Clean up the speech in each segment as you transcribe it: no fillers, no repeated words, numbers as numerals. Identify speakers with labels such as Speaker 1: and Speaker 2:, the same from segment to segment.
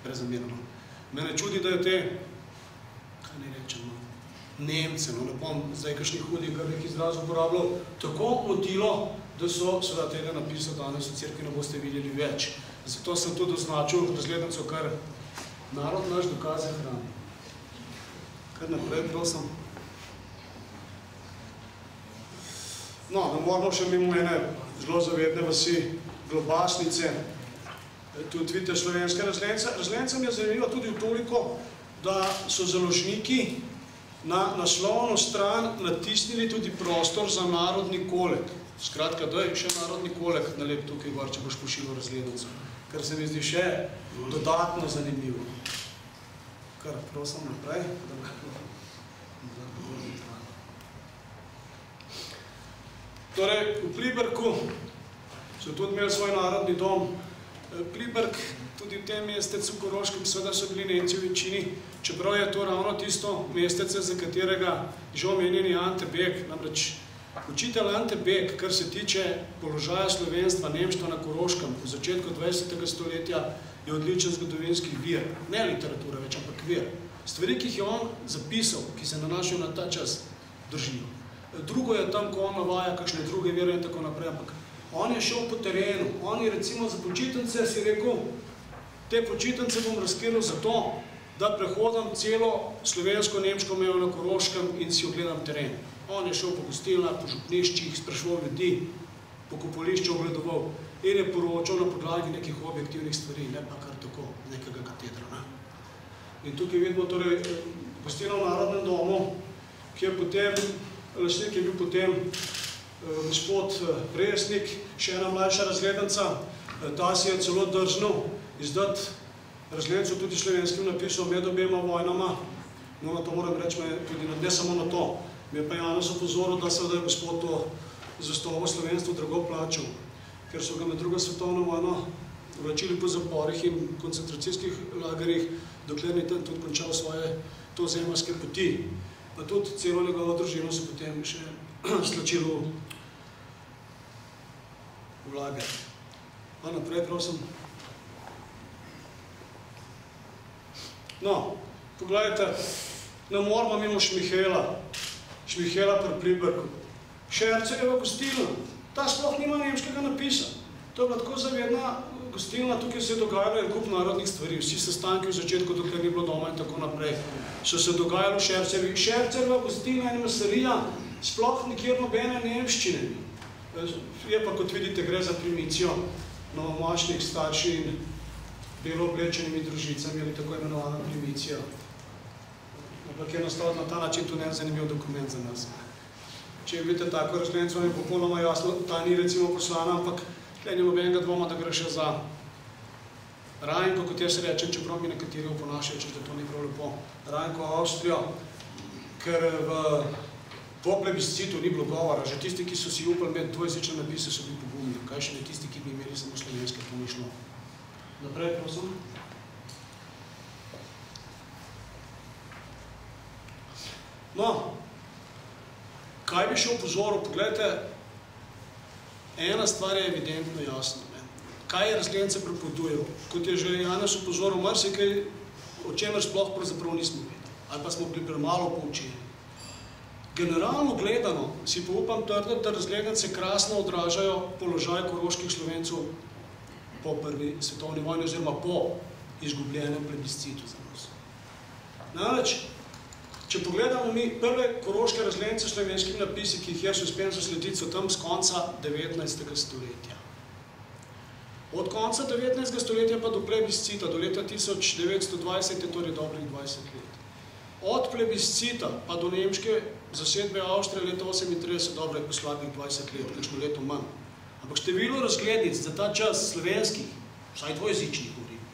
Speaker 1: prezamirano. Mene čudi, da je te, kaj ne rečemo, Nemce, no ne bom zdaj kakšnih hudih grnih izrazov uporabljal, tako motilo, da so seveda tega napisa danes v cerkvi ne boste videli več. Zato sem tudi označil razglednico, kar narod naš dokaze hrani. Kar naprej, prosim. No, ne moramo še mimo ene zelo zavedne vasi Globasnice, tudi vidite slovenske razglednice. Razglednica mi je zanimiva tudi v toliko, da so založniki na naslovno stran natisnili tudi prostor za narodni kolek. Skratka, da je še narodni kolek nalep tukaj gor, če boš pošilil razglednico, kar se mi zdi še dodatno zanimivo. Kar prosim naprej. Torej, v Pliberku so tudi imeli svoj narodni dom. Pliberk, tudi v tem mestecu Koroškem, seveda so bili Nemci v večini, čeprav je to ravno tisto mestece, za katerega že omenjeni Ante Bek, namreč učitelj Ante Bek, kar se tiče položaja slovenstva, nemštva na Koroškem v začetku 20. stoletja, je odličen zgodovinski vir, ne literatura več, ampak vir. Stvari, ki jih je on zapisal, ki se nanašajo na ta čas, držijo. Drugo je tam, ko on navaja kakšne druge vire in tako naprej, ampak on je šel po terenu, on je recimo za počitnice si rekel, te počitnice bom razkril zato, da prehodam celo slovensko-nemško mejo na Koroškem in si ogledam teren. On je šel po gostilnah, po župniščih, spraševal ljudi, po kopališču ogledoval in je poročal na podlagi nekih objektivnih stvari, ne pa kar tako, nekega katedra. In tukaj vidimo torej gostilno v Narodnem domu, ki je potem, lastnik je bil potem gospod Presnik, še ena mlajša razglednica, ta si je celo drznil izdati razglednico tudi slovenskim napisom med obema vojnama. No, na to moram reči, tudi ne samo na to. Mi je pa Janez opozoril, da seveda je gospod to zastovo slovenstvo drago plačal, ker so ga med drugo svetovno vojno vlačili po zaporih in koncentracijskih lagerjih, dokler ni tam tudi končal svoje to zemeljske poti. Pa tudi celo njegovo družino so potem še slačilo v lager. Pa naprej, prosim. No, pogledajte, ne moramo mimo Šmihela pri Pliberku. Šercerjeva gostilna, ta sploh nima nemškega napisa. To je bila tako zavedna gostilna, tukaj se je dogajalo en kup narodnih stvari, vsi sestanki v začetku, dokler ni bilo doma in tako naprej. So se dogajalo Šercerjevi. Šercerjeva gostilna in mesarija, sploh nikjer nobene nemščine. Je pa, kot vidite, gre za primicijo novomočnih starši in belo oblečenimi družicami ali tako imenovana primicija. Ampak je nastal na ta način tudi en zanimiv dokument za nas. Če vidite tako razglednico, je popolnoma jasno, ta ni recimo poslana, ampak tle ni nobenega dvoma, da gre še za Rajnko, kot jaz rečem, čeprav mi nekateri oponašajo, če to ni prav lepo, Rajnko Avstrijo, ker po plebiscitu ni bilo govora, že tisti, ki so si upali imeti dvojezične napise, so bili pogumni, kaj še ne tisti, ki bi imeli samo slovenske, to ni šlo. Naprej, prosim. No, kaj bi še upozoril? Pogledajte, ena stvar je evidentno jasna. Kaj je razglednice prepovedujel? Kot je že Janez upozoril, marsikaj, o čemer sploh pravzaprav nismo vedeli, ali pa smo bili premalo poučeni. Generalno gledano si pa upam trditi, da razglednice krasno odražajo položaj koroških Slovencev po prvi svetovni vojni oziroma po izgubljenem plebiscitu za nas. Namreč, če pogledamo mi prve koroške razglednice s slovenskimi napisi, ki jih jaz uspem zaslediti, so tam z konca 19. stoletja. Od konca 19. stoletja pa do plebiscita, do leta 1920 je torej dobrih 20 let. Od plebiscita pa do nemške zasedbe Avstrije leta 1938 dobrih slabih 20 let, kakšno leto manj. Ampak število razglednic za ta čas slovenskih, vsaj dvojezičnih govorim,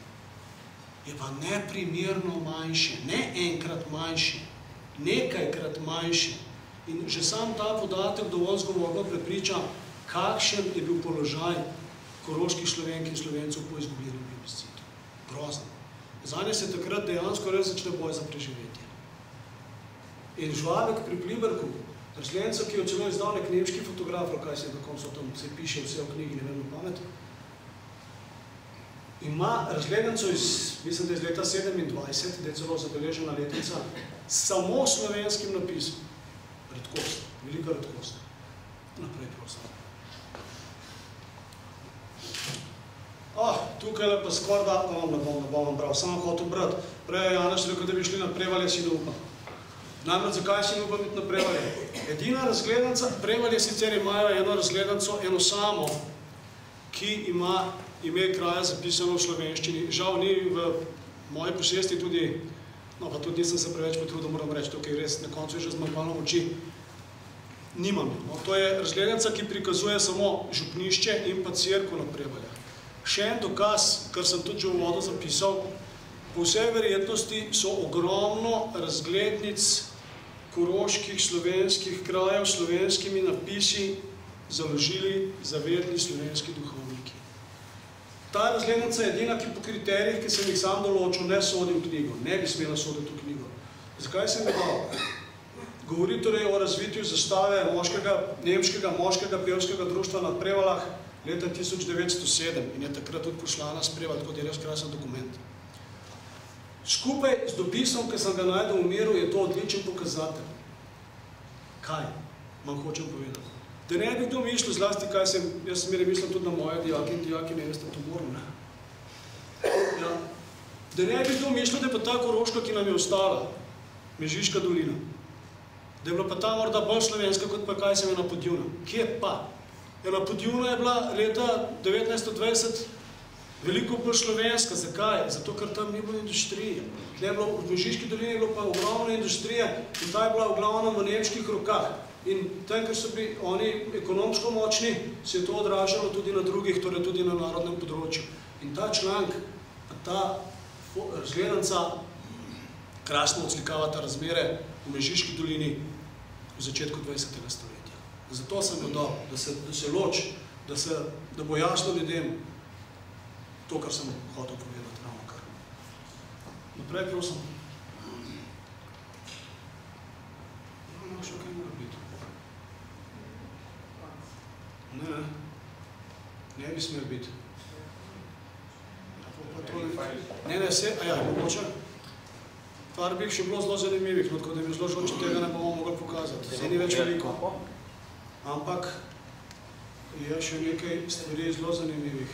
Speaker 1: je pa neprimerno manjše, ne enkrat manjše, nekajkrat manjše. In že sam ta podatek dovolj zgovorno prepriča, kakšen je bil položaj koroških Slovenk in Slovencev po izgubljenem plebiscitu. Grozno. Zanje se takrat dejansko res začne boj za preživetje. In Žvabek pri Pliberku, razglednica, ki jo celo izdal nek nemški fotograf, kaj se je na koncu tam, se piše vse v knjigi, ne vem na pamet, ima razglednico mislim, da iz leta 27, da je celo zabeležena letnica, samo slovenskim napisom. Redkost, velika redkost. Naprej, prosim. Tukaj pa skoraj da, ne bom bral, samo hotel brati. Prej je Janez rekel, da bi šli na Prevalje, si ne upam. Namreč, zakaj si ne upam biti na Prevalje? Edina razglednica, Prevalje sicer imajo eno razglednico, eno samo, ki ima ime kraja zapisano v slovenščini. Žal ni v moji posesti tudi, no pa tudi nisem se preveč potrudil, moram reči, tukaj res na koncu je že zmanjkalo moči. Nimam. To je razglednica, ki prikazuje samo župnišče in pa cerkev na Prevaljah. Še en dokaz, kar sem tudi že v uvodu zapisal, po vsej verjetnosti so ogromno razglednic koroških slovenskih krajev s slovenskimi napisi založili zavedni slovenski duhovniki. Ta razglednica je edina, ki po kriterijih, ki sem jih sam določil, ne sodi v knjigo, ne bi smela soditi v knjigo. Zakaj sem ga dal? Govori torej o razvitju zastave nemškega moškega pevskega društva na Prevaljah leta 1907 in je takrat tudi poslana s Prevalj, tako da je res krasen dokument. Skupaj z dopisom, ki sem ga najdel v miru, je to odličen pokazatelj. Kaj vam hočem povedati? Da ne bi kdo mislil zlasti, kaj sem, jaz sem mislil tudi na moje dijake in dijake, ne veste, to moram, ne? Ja. Da ne bi kdo mislil, da je pa ta Koroška, ki nam je ostala, Mežiška dolina, da je bila pa ta morda bolj slovenska, kot pa kaj sem je na Podjuna. Kje pa? Na Podjuna je bila leta 1920 veliko bolj slovenska. Zakaj? Zato, ker tam ni bilo industrije. V Mežiški dolini je bilo pa ogromno industrije in ta je bila v glavnem v nemških rokah. In tam, ker so bili oni ekonomsko močni, se je to odražalo tudi na drugih, torej tudi na narodnem področju. In ta članek, ta razglednica krasno odslikava ta razmere v Mežiški dolini v začetku 20. stoletja. Zato sem ga dal, da se loči, da bo jasno ljudem to, kar sem hotel povedati ravno kar. Naprej, prosim. No, še kaj mora biti. Ne bi smel biti. Ne, mogoče. Par bi še bilo zelo zanimivih, no, tako da bi zelo žal, če tega ne bomo mogli pokazati. Zdaj ni več veliko. Ampak je še nekaj stvari zelo zanimivih.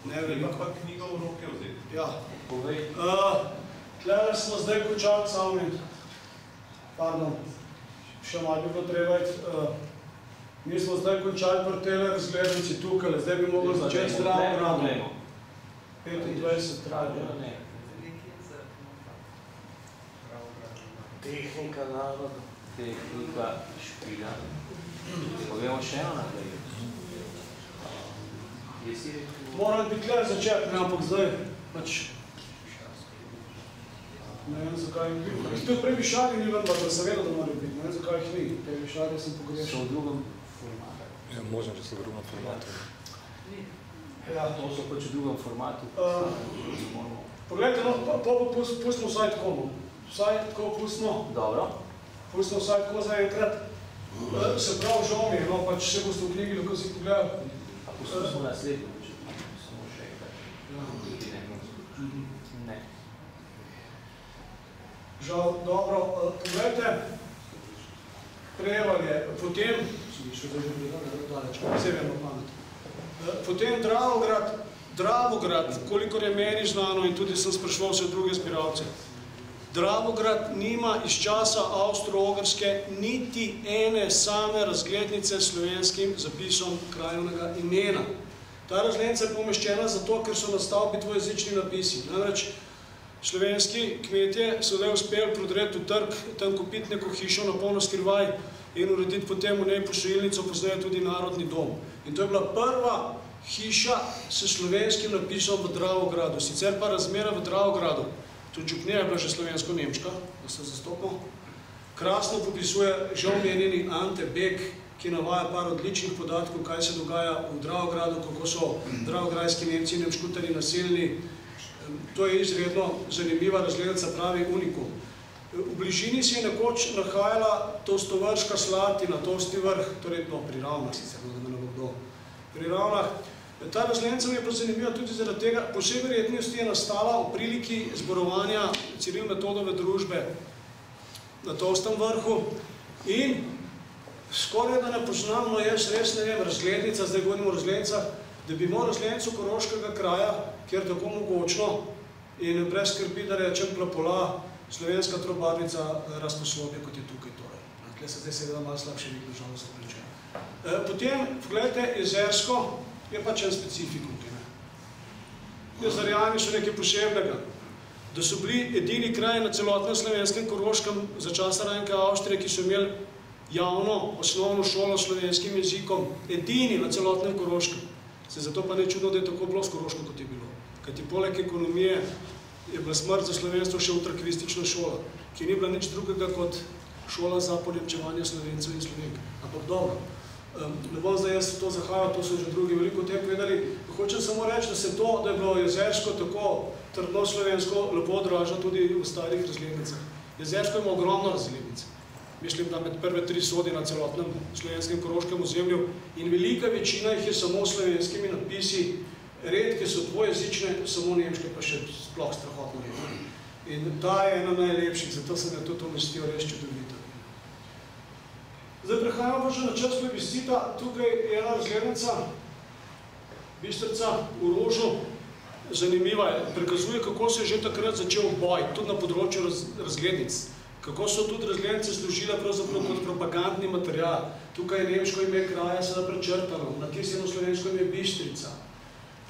Speaker 1: Ne veliko.
Speaker 2: Pa knjiga v roke vzeti.
Speaker 1: Ja.
Speaker 2: Povej.
Speaker 1: Tlele smo zdaj končali samo moment. Pardon. Še malo bi bilo treba iti. Mi smo zdaj končali pri tele razglednici tukaj. Zdaj bi mogli začeti s Dravogradom. 25 radio.
Speaker 3: Tehnika naroda. Tehnika špila. Povemo še eno naprej.
Speaker 1: Moram bi tle začeti, ampak zdaj pač ne vem, zakaj jih bi. Tudi prej višari ni vendar, da se vedo, da morajo biti. Ne vem, zakaj jih ni. Te višari sem pogrešal.
Speaker 3: So v drugem formatu.
Speaker 4: Ja, možno, že so v drugem formatu.
Speaker 3: Ja, to so pač v drugem formatu.
Speaker 1: Poglejte, no, pustimo vsaj tako. Vsaj tako pustimo.
Speaker 3: Dobro.
Speaker 1: Pustimo vsaj tako za enkrat. Se prav žal mi, no, pač se boste v knjigi lahko si pogledali.
Speaker 3: A poskusimo naslednjo, samo še enkrat. Ne.
Speaker 1: Žal, dobro, poglejte, Prevalje, potem, severno pamet, potem Dravograd, kolikor je meni znano in tudi sem spraševal vse druge zbiralce, Dravograd nima iz časa Avstro-Ogrske niti ene same razglednice s slovenskim zapisom krajevnega imena. Ta razglednica je pomeščena zato, ker so na stavbi dvojezični napisi. Namreč slovenski kmetje so zdaj uspeli prodreti v trg, tam kupiti neko hišo na polno skrivaj in urediti potem v njej posojilnico, pozneje tudi narodni dom. In to je bila prva hiša s slovenskim napisom v Dravogradu. Sicer pa razmera v Dravogradu, tudi župnija je bila že slovensko-nemška, da se zastopimo, krasno popisuje že omenjeni Ante Bek, ki navaja par odličnih podatkov, kaj se dogaja v Dravogradu, kako so dravograjski Nemci in Nemškutari naseljeni. To je izredno zanimiva razglednica, pravi unikum. V bližini si je nekoč nahajala Tostovrška Slatina, Tosti vrh, torej pri Ravnah sicer, da me ne bo kdo. Pri Ravnah Ta razglednica mi je pa zanimiva tudi zaradi tega, po vsej verjetnosti je nastala v priliki zborovanja Ciril-Metodove družbe na Tolstem vrhu in skoraj da ne poznam, no jaz res ne vem, razglednica, zdaj govorimo o razglednicah, da bi imel razglednico Koroškega kraja, kjer tako mogočno in brez skrbi, da rečem plapola, slovenska trobarnica razposlobje, kot je tukaj torej. Tukaj se zdaj seveda malo slabše vidno, žal za pričajo. Potem, pogledajte, Jezersko je pač en specifikum. Jezerjani so nekaj posebnega. Da so bili edini kraj na celotnem slovenskem Koroškem za časa Rajnke Avstrije, ki so imeli javno osnovno šolo s slovenskim jezikom, edini na celotnem Koroškem. Se zato pa ne čudno, da je tako bilo s Koroško, kot je bilo. Kajti poleg ekonomije je bila smrt za slovenstvo še ultrakvistična šola, ki ni bila nič drugega kot šola za poljubčevanje Slovencev in Slovenk. Ampak dobro, ne bom zdaj jaz to zahajal, to so že drugi veliko o tem povedali. Hočem samo reči, da se to, da je bilo Jezersko tako trdno slovensko, lepo odraža tudi v starih razglednicah. Jezersko ima ogromno razglednic. Mislim, da med prve 3 sodi na celotnem slovenskem Koroškem ozemlju in velika večina jih je samo slovenskimi napisi, redke so dvojezične, samo nemške pa še sploh strahotno redne. In ta je ena najlepših, zato sem jo tudi umestil res čudovito. Zdaj prehajamo pa že na čas plebiscita. Tukaj je ena razglednica, Bistrica v rožu, zanimiva je. Prikazuje, kako se je že takrat začel boj, tudi na področju razglednic. Kako so tudi razglednice služile pravzaprav kot propagandni material. Tukaj je nemško ime kraja seveda prečrtano, natisnjeno slovensko ime Bistrica.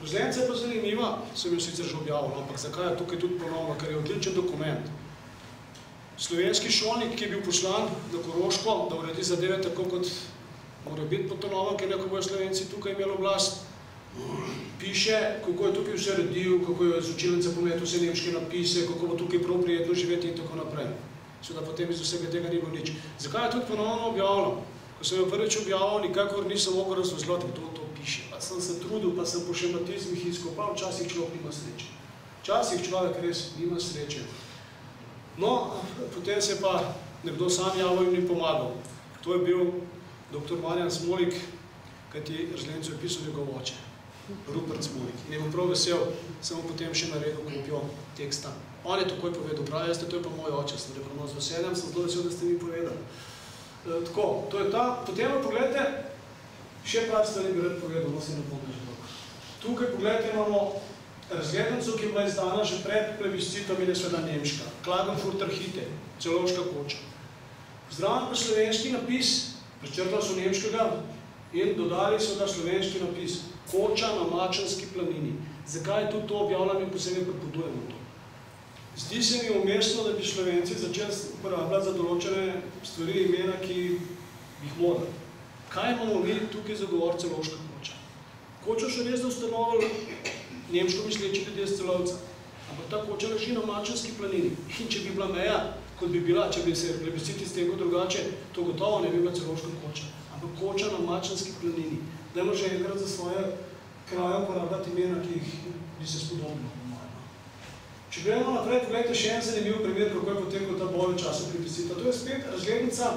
Speaker 1: Razglednica je pa zanimiva, sem jo sicer že objavil, ampak zakaj je tukaj tudi ponovno, ker je odličen dokument. Slovenski šolnik, ki je bil poslan na Koroško, da uredi zadeve tako, kot mora biti po to novem, ker neko bojo Slovenci tukaj imeli oblast, piše, kako je tukaj vse redil, kako je z učilnice pometel vse nemške napise, kako bo tukaj prav prijetno živeti in tako naprej. Seveda potem iz vsega tega ni bilo nič. Zakaj je tudi ponovno objavljeno? Ko sem jo prvič objavil, nikakor nisem mogel razvezljati, kdo to piše. Pa sem se trudil, pa sem po šematizmih izkopal, včasih človek nima sreče. Včasih človek res nima sreče. No, potem se pa nekdo sam javil in mi pomagal. To je bil dr. Marjan Smolik, kajti razglednico je pisal njegov oče, Rupert Smolik. In je bil prav vesel, sem mu potem še naredil kopijo teksta. On je takoj povedal, pravi, to je pa moj oče, sem rekel, no, z veseljem sem zelo vesel, da ste mi povedali. Tako, to je ta. Potem pa pogledajte, še par stvari bi rad povedal, no se ne bom že dobro. Tukaj pogledajte, imamo razglednico, ki je bila izdana že pred plebiscitom in je seveda nemška. Klagenfurter Hite, Celovška koča. Zdraven pa slovenski napis, prečrtali so nemškega in dodali so da slovenski napis. Koča na Mačanski planini. Zakaj tudi to objavljam in posebej prepodujemo to? Zdi se mi umestno, da bi Slovenci začeli uporabljati za določene stvari imena, ki jih mora. Kaj imamo mi tukaj za govor Celovška koča? Kočo še res da ustanovili nemško misleči ljudje z Celovca. Ampak ta koča leži na Mačanski planini. In če bi bila meja, kot bi bila, če bi se plebiscit iztekel drugače, to gotovo ne bi bila Celovška koča. Ampak koča na Mačanski planini. Dajmo že enkrat za svoje kraje uporabljati imena, ki jih bi se spodobilo. Če gledamo naprej, pogledajte še en zanimiv primer, kako je potekal ta boj v času plebiscita. To je spet razglednica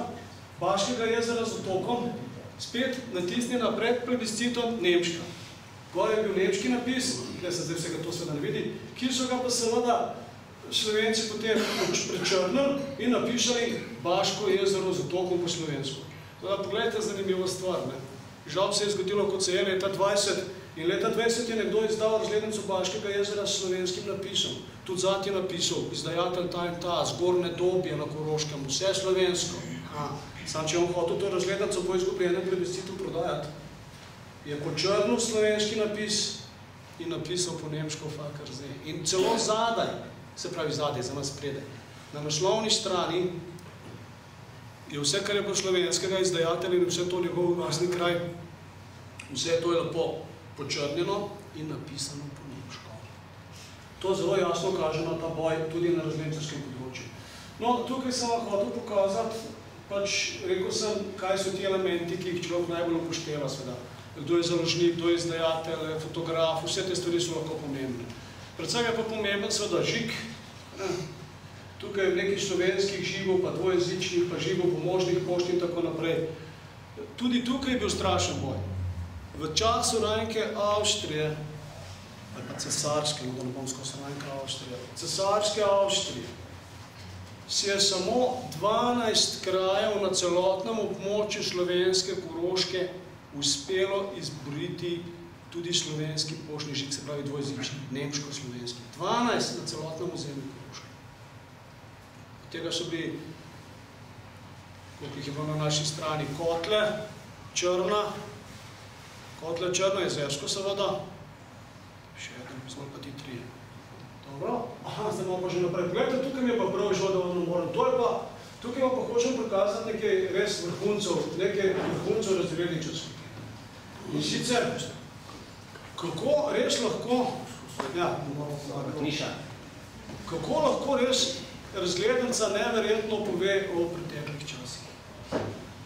Speaker 1: Baškega jezera z otokom, spet natisnjena pred plebiscitom nemška. Gore je bil nemški napis, tukaj se zdaj vsega to seveda ne vidi, ki so ga pa seveda Slovenci potem prečrnili in napišali Baško jezero z otokom po slovensko. Teda pogledajte zanimivo stvar. Žal se je zgodilo, kot se je leta 20. In leta 20 je nekdo izdal razglednico Baškega jezera s slovenskim napisom. Tudi zad je napisal, izdajatelj ta in ta, zgornje Dobje na Koroškem, vse slovensko. Sam, če je on hotel to razglednico po izgubljenem plebiscitu prodajati, je počrnil slovenski napis in napisal po nemško fakar zdaj. In celo zadaj, se pravi zadaj, za nas predaj, na naslovni strani je vse, kar je bilo slovenskega izdajatelja in vse to njegov vlastni kraj, vse to je lepo počrnjeno in napisano po nemško. To zelo jasno kaže na ta boj tudi na razgledničarskem področju. No, tukaj sem vam hotel pokazati, pač rekel sem, kaj so ti elementi, ki jih človek najbolj upošteva sveda. Kdo je založnik, kdo je izdajatelj, fotograf, vse te stvari so lahko pomembne. Predvsem je pa pomemben sveda žig. Tukaj je nekaj slovenskih žigov, pa dvojezičnih, pa žigov pomožnih pošt in tako naprej. Tudi tukaj je bil strašen boj. v času Rajnke Avstrije, ali pa cesarske, da ne bom skozi Rajnke Avstrije, cesarske Avstrije, si je samo 12 krajev na celotnem območju slovenske Koroške uspelo izboriti tudi slovenski poštni žig, se pravi dvojezični, nemško-slovenski. 12 na celotnem ozemlju Koroške. Od tega so bili, koliko jih je bilo na naši strani, Kotle, Črna, Jezersko seveda, še eden, smo pa ti trije. Dobro, zdaj imamo pa že naprej. Poglejte, tukaj mi je pa prav žal, da vam ne moram. Tukaj vam pa hočem prikazati nekaj res vrhuncev razredničarskih. In sicer, kako res lahko, kako lahko res razgledanca neverjetno pove o preteklih časih.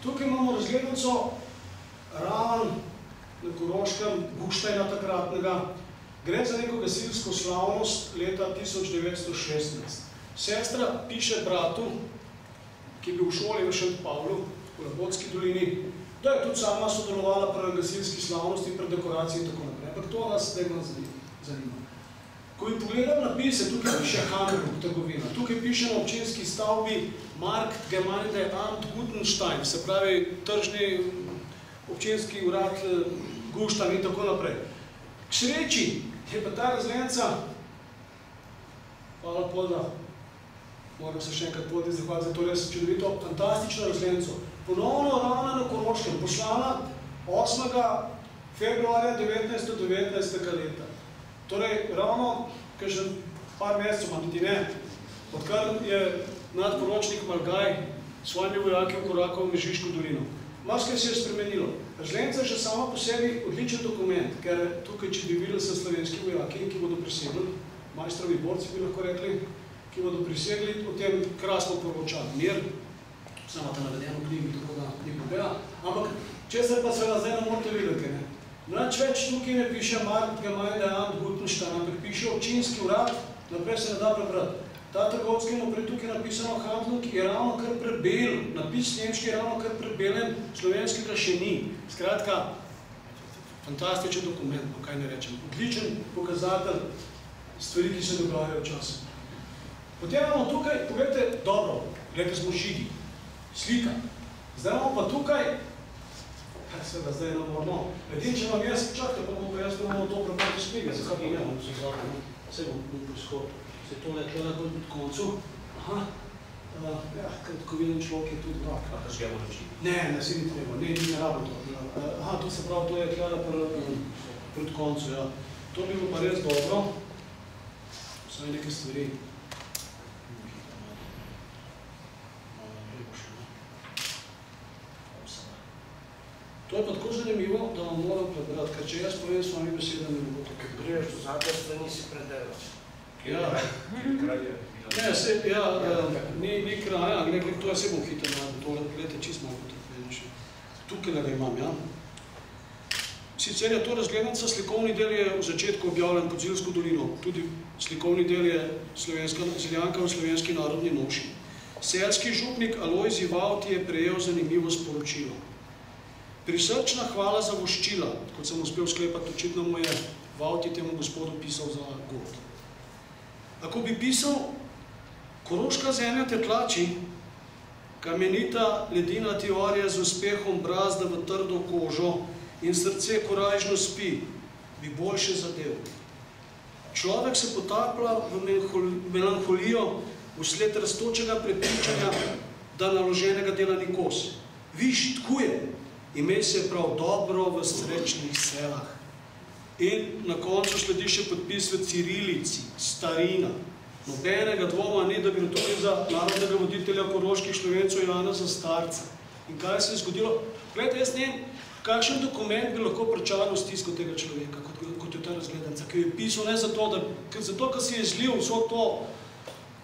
Speaker 1: Tukaj imamo razgledanco Raven na Koroškem, Buštajna takratnega. Gre za neko gasilsko slavnost leta 1916. Sestra piše bratu, ki je bil v šoli v Šent Pavlu, v Labotski dolini, da je tudi sama sodelovala pri gasilski slavnosti, pri dekoraciji in tako naprej. Ampak to nas zdaj zanima. Ko bi pogledal napise, tukaj piše Hamburg, trgovina, tukaj piše na občinski stavbi Markt Gemeinde Amt Gutenstein, se pravi tržni občinski urad Guštan in tako naprej. K sreči je pa ta razgledanca, hvala Polda, moram se še enkrat Poldi zahvaliti za to res čudovito, fantastično razgledanco, ponovno ravna na Koroškem, poslana 8. februarja 1919. leta. Torej, ravno, kažem, par mesecev, tudi ne, odkar je nadporočnik Malgaj s svojimi vojaki vkorakal v Mežiško dolino. Marsikaj se je spremenilo. Razgledanca je že sama po sebi odličen dokument, ker tukaj, če bi videli so slovenski vojaki, ki bodo prisegli, majstrovi borci bi lahko rekli, ki bodo prisegli, o tem krasno poroča mir, samo ta navedeno knjigi, tako da ni pobela, ampak česar pa seveda zdaj ne morate videti, ne? Nič več tukaj ne piše Markt Gemeinde Amt Gutenstein, ampak piše občinski urad, naprej se ne da prebrati. Ta trgovski naprej tukaj napisano Handlung je ravno kar prebel, napis nemški je ravno kar prebelen, slovenskega še ni. Skratka, fantastičen dokument, pa kaj ne rečem, odličen pokazatelj stvari, ki se dogajajo v času. Potem imamo tukaj, pogledajte, dobro, rekli smo žigi, slika. Zdaj imamo pa tukaj, seveda zdaj ne moramo, edin, če vam jaz, čakajte, pa bomo pa jaz bomo to prebrati s knjige, zakaj pa ne, vse bom priskopil. Se tole je tole bolj pod koncu. Aha, ko vidim človek je tudi vrak.
Speaker 3: A še ga morači?
Speaker 1: Ne, si ni treba, ne rabo to. Aha, to se pravi, to je tole pod koncu, ja. To bi bilo pa res dobro. Vsaj neke stvari. To je pa tako zanimivo, da vam moram prebrati, ker če jaz povem s vami besedami, ne bo to.
Speaker 2: Ker greš do zadnje strani si predelaš.
Speaker 1: Ja, ne, ni kraja, to je se bom hitro naredil, tole, gledajte, čist malo potrpeno še. Tukaj ga imam, ja. Sicer je to razgledanca, slikovni del je v začetku objavljen pod Zilsko dolino, tudi slikovni del je Zeljanka v slovenski narodni noši. Celjski župnik Alojzij Vavti je prejel zanimivo sporočilo. Prisrčna hvala za voščila, kot sem uspel sklepati, očitno mu je Vavti temu gospodu pisal za god. Ako bi pisal, Koroška zemlja te tlači, kamenita ledina teorija z uspehom brazda v trdo kožo in srce korajžno spi, bi boljše zadev. Človek se potaplja v melanholijo vsled rastočega prepričanja, da naloženega dela ni kos. Viš, tkuje, imej se prav dobro v srečnih selah. In na koncu sledi še podpis v cirilici, starina. Nobenega dvoma ni, da bi tudi za narodnega voditelja koroških Slovencev Janeza Starca. In kaj se je zgodilo? Gledajte, jaz ne vem, kakšen dokument bi lahko pričaral stisko tega človeka, kot je ta razgledanca, ki je pisal ne zato, ker si je zlil vso to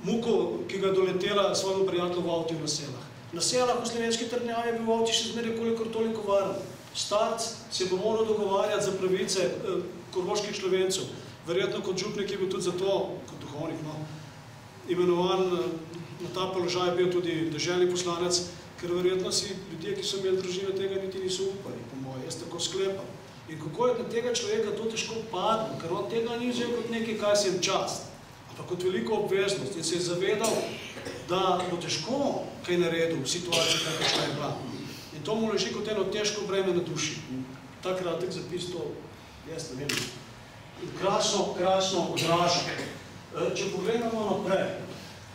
Speaker 1: muko, ki ga je doletela svojemu prijatelju Vavtiju na selah. Na selah v slovenski Trnjavi je bil Vavti še zmeraj kolikor toliko varen. Starc se bo moral dogovarjati za pravice koroških Slovencev. Verjetno kot župnik je bil tudi zato, kot duhovnik, imenovan na ta položaj, bil tudi deželni poslanec, ker verjetno si ljudje, ki so imeli družine, tega niti niso upali, po moje. Jaz tako sklepam. In kako je na tega človeka to težko padlo, ker on tega ni vzel kot nekaj, kaj se jim čast, ampak kot veliko obveznost in se je zavedal, da bo težko kaj naredil v situaciji, kakšna je bila. In to mu leži kot eno težko breme na duši. Ta kratek zapis to, jaz ne vem, krasno odraža. Če pogledamo naprej,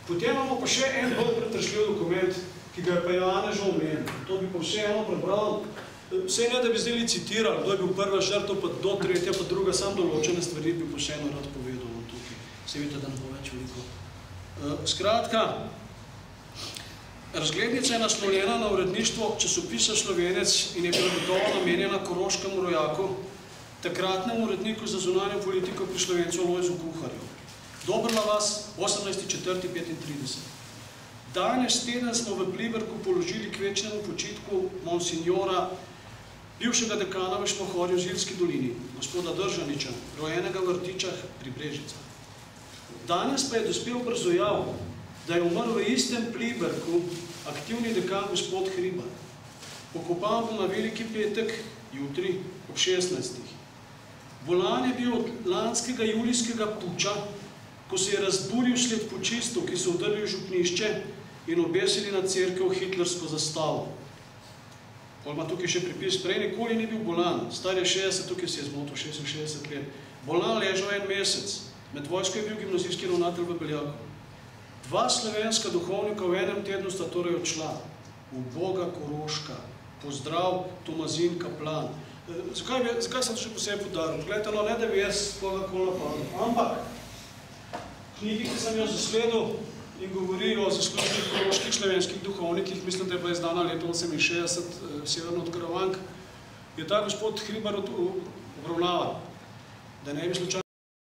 Speaker 1: potem imamo pa še en bolj pretržljiv dokument, ki ga je pa Jane že omenil. To bi pa vseeno prebral. Vse ne, da bi zdaj citiral, kdo je bil prva žrtev, pa do tretja, pa druga, sam določene stvari bi pa vseeno rad povedal tukaj. Se vidite, da ne bo več veliko. Skratka, razglednica je naslovljena na uredništvo časopisa Slovenec in je bila gotovo namenjena koroškemu rojaku, takratnemu uredniku za zunanjo politiko pri Slovencu Lojzu Kuharju. Dobrla vas, 18.4.35. Danes teden smo v Pliberku položili k večnemu počitku monsignora, bivšega dekana v Šmohorju v Zilski dolini, gospoda Držaniča, rojenega v Vrtičah pri Brežicah. Danes pa je dospel brzojav, da je umrl v istem Pliberku aktivni dekan gospod Hribar. Pokopan bo na Veliki petek, jutri, ob 16. Bolan je bil od lanskega julijskega puča, ko se je razburil sled počistov, ki so vdrli v župnišče in obesili na cerkev hitlersko zastavo. Pol ima tukaj še pripis, prej nikoli ni bil bolan, star je 60, tukaj se je zmotil 66 let. Bolan ležal en mesec, med vojsko je bil gimnazijski ravnatelj v Beljaku. 2 slovenska duhovnika v enem tednu sta torej odšla. Uboga Koroška, pozdrav Tomazin Kaplan. Zakaj sem to še posebej podaril? Poglejte, no, ne da bi jaz koga-koli napadil, ampak knjigi, ki sem jo zasledil in govori o zaslužnih koroških slovenskih duhovnikih, mislim, da je bila izdana leta 68, severno od Karavank, je ta gospod Hribar obravnavan, da ne bi slučajno